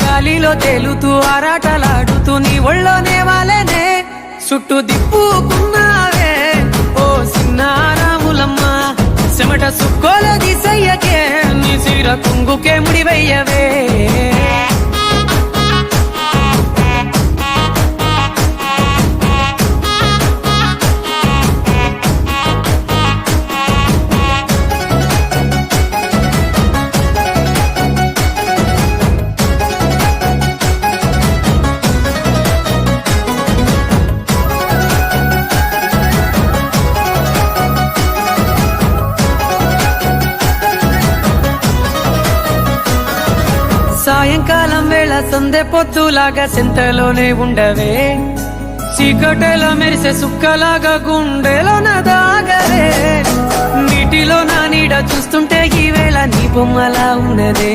గాలిలో తేలుతూ ఆరాటలాడుతూ నీ ఒళ్ళోనే వాలేనే చుట్టూ దిప్పుకున్నావే ఓ సిన్నారాములమ్మ చెమట సుక్కోల దిశయ్యకే నీ సిర కుంగుకే ముడివయ్యవే సాయంకాలం వేళ సందె పొద్దులాగా సింతలోనే ఉండవే చీకటిలో మెరిసే సుక్కలాగా గుండెలోన దాగవే నీటిలో నా నీడ చూస్తుంటే ఈ వేళ నీ బొమ్మలా ఉన్నదే